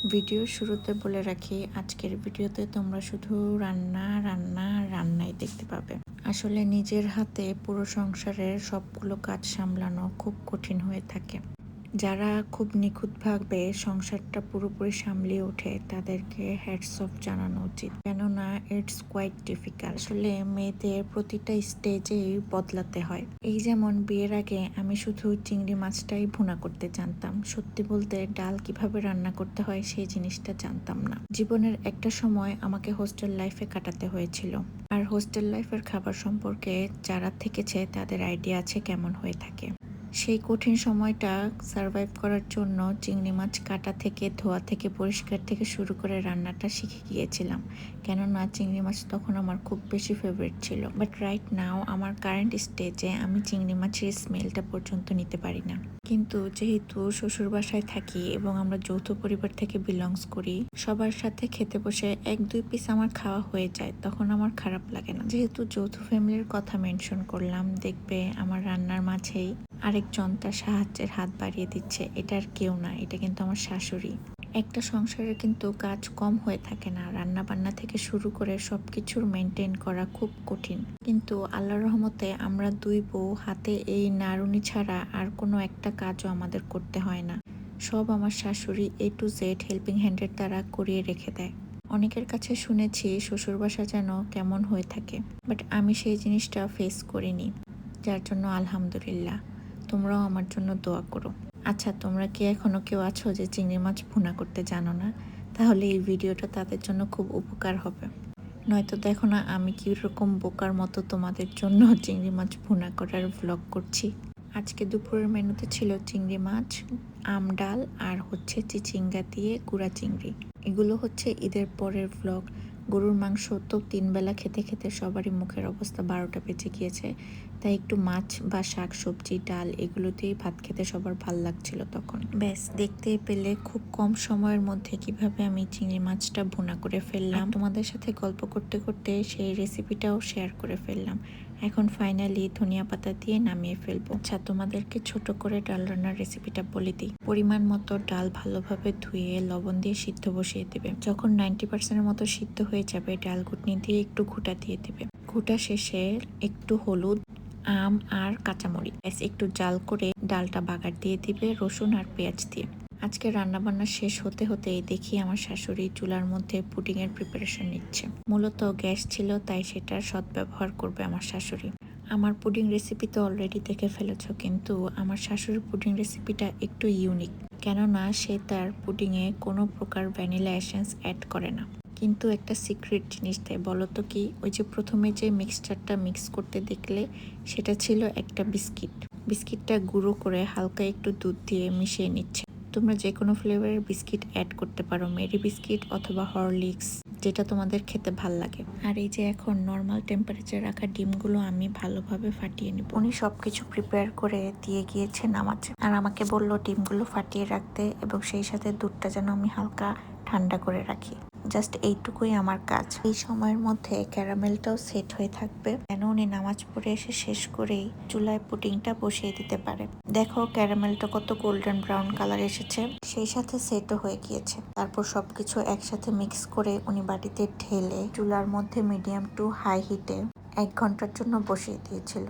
ভিডিওর শুরুতে বলে রাখি, আজকের ভিডিওতে তোমরা শুধু রান্নাই দেখতে পাবে। আসলে নিজের হাতে পুরো সংসারের সবগুলো কাজ সামলানো খুব কঠিন হয়ে থাকে। যারা খুব নিখুঁতভাবে সংসারটা পুরোপুরি সামলিয়ে ওঠে তাদেরকে হ্যাটস অফ জানানো উচিত, কেননা ইটস কোয়াইট ডিফিকাল্ট। আসলে মেয়েদের প্রতিটা স্টেজেই বদলাতে হয়। এই যেমন বিয়ের আগে আমি শুধু চিংড়ি মাছটাই ভুনা করতে জানতাম, সত্যি বলতে ডাল কিভাবে রান্না করতে হয় সেই জিনিসটা জানতাম না। জীবনের একটা সময় আমাকে হোস্টেল লাইফে কাটাতে হয়েছিল, আর হোস্টেল লাইফের খাবার সম্পর্কে যারা থেকেছে তাদের আইডিয়া আছে কেমন হয়ে থাকে। সেই কঠিন সময়টা সারভাইভ করার জন্য চিংড়ি মাছ কাটা থেকে, ধোয়া থেকে, পরিষ্কার থেকে শুরু করে রান্নাটা শিখে গিয়েছিলাম, কেননা চিংড়ি মাছ তখন আমার খুব বেশি ফেভারিট ছিল। বাট রাইট নাও আমার কারেন্ট স্টেজে আমি চিংড়ি মাছের স্মেলটা পর্যন্ত নিতে পারি না। কিন্তু যেহেতু শ্বশুর বাসায় থাকি এবং আমরা যৌথ পরিবার থেকে বিলংস করি, সবার সাথে খেতে বসে 1-2 পিস আমার খাওয়া হয়ে যায়, তখন আমার খারাপ লাগে না। যেহেতু যৌথ ফ্যামিলির কথা মেনশন করলাম, দেখবে আমার রান্নার মাঝেই আরেকজন তার সাহায্যের হাত বাড়িয়ে দিচ্ছে। এটার কেউ না, এটা কিন্তু আমার শাশুড়ি। একটা সংসারে কিন্তু কাজ কম হয়ে থাকে না, রান্না বান্না থেকে শুরু করে সবকিছুর মেনটেন করা খুব কঠিন। কিন্তু আল্লাহর রহমতে আমরা 2 বউ হাতে এই নাড়ুনি ছাড়া আর কোনো একটা কাজও আমাদের করতে হয় না। সব আমার শাশুড়ি A to Z হেল্পিং হ্যান্ডের দ্বারা করিয়ে রেখে দেয়। অনেকের কাছে শুনেছি শ্বশুর বাসা যেন কেমন হয়ে থাকে, বাট আমি সেই জিনিসটা ফেস করিনি, যার জন্য আলহামদুলিল্লাহ। তোমরাও আমার জন্য দোয়া করো। আচ্ছা, তোমরা কি এখনো কেউ আছো যে চিংড়ি মাছ ভুনা করতে জানো না? তাহলে এই ভিডিওটা তাদের জন্য খুব উপকার হবে। নয়তো দেখো না আমি কিরকম বোকার মতো তোমাদের জন্য চিংড়ি মাছ ভুনা করার ভ্লগ করছি। আজকে দুপুরের মেনুতে ছিল চিংড়ি মাছ, আম ডাল আর হচ্ছে চিচিঙ্গা দিয়ে গুঁড়া চিংড়ি। এগুলো হচ্ছে ঈদের পরের ভ্লগ। গরুর মাংস তো 3 বেলা খেতে খেতে সবারই মুখের অবস্থা 12টা বেজে গিয়েছে, তাই একটু মাছ বা শাক সবজি ডাল এগুলো দিয়েই ভাত খেতে সবার ভাল লাগছিল তখন। ব্যাস, দেখতে পেলে খুব কম সময়ের মধ্যে কিভাবে আমি চিংড়ি মাছটা ভুনা করে ফেললাম। তোমাদের সাথে গল্প করতে করতে সেই রেসিপিটাও শেয়ার করে ফেললাম। এখন ফাইনালি ধনিয়া পাতা দিয়ে নামিয়ে ফেলবো। আচ্ছা, তোমাদেরকে ছোট করে ডাল রান্নার রেসিপিটা বলে দিই। পরিমাণ মতো ডাল ভালোভাবে ধুয়ে লবণ দিয়ে সিদ্ধ বসিয়ে দেবে। যখন 90% মতো সিদ্ধ হয়ে যাবে, ডাল ঘুটনি দিয়ে একটু ঘুটা দিয়ে দিবে। ঘুটা শেষে একটু হলুদ, আম আর কাঁচামরিচ একটু জাল করে ডালটা বাগার দিয়ে দিবে রসুন আর পেঁয়াজ দিয়ে। আজকে রান্নাবান্না শেষ হতে হতেই দেখি আমার শাশুড়ি চুলার মধ্যে পুডিং এর প্রিপারেশন নিচ্ছে। মূলত গ্যাস ছিল, তাই সেটার সদ্ব্যবহার করবে আমার শাশুড়ি। আমার পুডিং রেসিপি তো অলরেডি দেখে ফেলেছ, কিন্তু আমার শাশুড়ির পুডিং রেসিপিটা একটু ইউনিক, কেননা সে তার পুডিংয়ে কোনো প্রকার ভ্যানিলা এসেন্স অ্যাড করে না, কিন্তু একটা সিক্রেট জিনিস দেয়। বলো তো কি? ওই যে প্রথমে যে মিক্সচারটা মিক্স করতে দেখলে, সেটা ছিল একটা বিস্কিট। বিস্কিটটা গুঁড়ো করে হালকা একটু দুধ দিয়ে মিশিয়ে নিচ্ছে। তোমরা যে কোনো ফ্লেভারের বিস্কিট অ্যাড করতে পারো, মেরি বিস্কিট অথবা হরলিক্স, যেটা তোমাদের খেতে ভাল লাগে। আর এই যে এখন নর্মাল টেম্পারেচার রাখা ডিমগুলো আমি ভালোভাবে ফাটিয়ে নিব। উনি সবকিছু প্রিপেয়ার করে দিয়ে গিয়েছে নামাজে, আর আমাকে বলল ডিমগুলো ফাটিয়ে রাখতে এবং সেই সাথে দুধটা যেন আমি হালকা ঠান্ডা করে রাখি। জাস্ট এইটুকুই আমার কাজ। এই সময়ের মধ্যে ক্যারামেলটাও সেট হয়ে থাকবে, যেন উনি নামাজ পড়ে এসে শেষ করেই চুলায় পুডিংটা বসিয়ে দিতে পারে। দেখো ক্যারামেলটা কত গোল্ডেন ব্রাউন কালার এসেছে, সেই সাথে সেটও হয়ে গিয়েছে। তারপর সবকিছু একসাথে মিক্স করে উনি বাটিতে ঢেলে চুলার মধ্যে মিডিয়াম টু হাই হিটে 1 ঘন্টার জন্য বসিয়ে দিয়েছিল।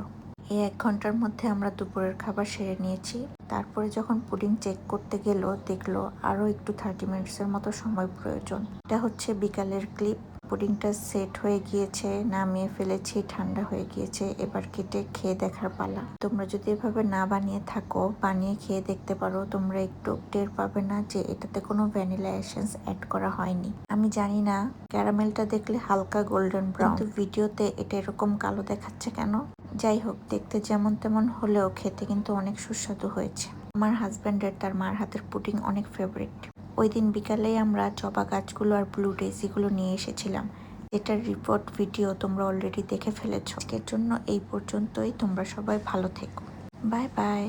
এই 1 ঘন্টার মধ্যে আমরা দুপুরের খাবার সেরে নিয়েছি। তারপরে যখন পুডিং চেক করতে গেল, দেখলো আরো একটু 30 মিনিটসের মতো সময় প্রয়োজন। এটা হচ্ছে বিকালের ক্লিপ। পুডিংটা সেট হয়ে গিয়েছে, নামিয়ে ফেলেছি, ঠান্ডা হয়ে গিয়েছে। এবার কেটে খেয়ে দেখার পালা। তোমরা যদি এভাবে না বানিয়ে থাকো, বানিয়ে খেয়ে দেখতে পারো। তোমরা একটু টের পাবে না যে এটাতে কোনো ভ্যানিলা এসেন্স অ্যাড করা হয়নি। আমি জানি না ক্যারামেলটা দেখলে হালকা গোল্ডেন ব্রাউন, কিন্তু ভিডিওতে এটা এরকম কালো দেখাচ্ছে কেন? যাই হোক, দেখতে যেমন তেমন হলেও খেতে কিন্তু অনেক সুস্বাদু হয়েছে। আমার হাজব্যান্ডের তার মার হাতের পুডিং অনেক ফেভারিট। ওই দিন বিকালেই আমরা জবা গাছগুলো আর ব্লু ডেজিগুলো নিয়ে এসেছিলাম, যেটার রিপোর্ট ভিডিও তোমরা অলরেডি দেখে ফেলেছো। আজকের জন্য এই পর্যন্তই। তোমরা সবাই ভালো থেকো। Bye bye.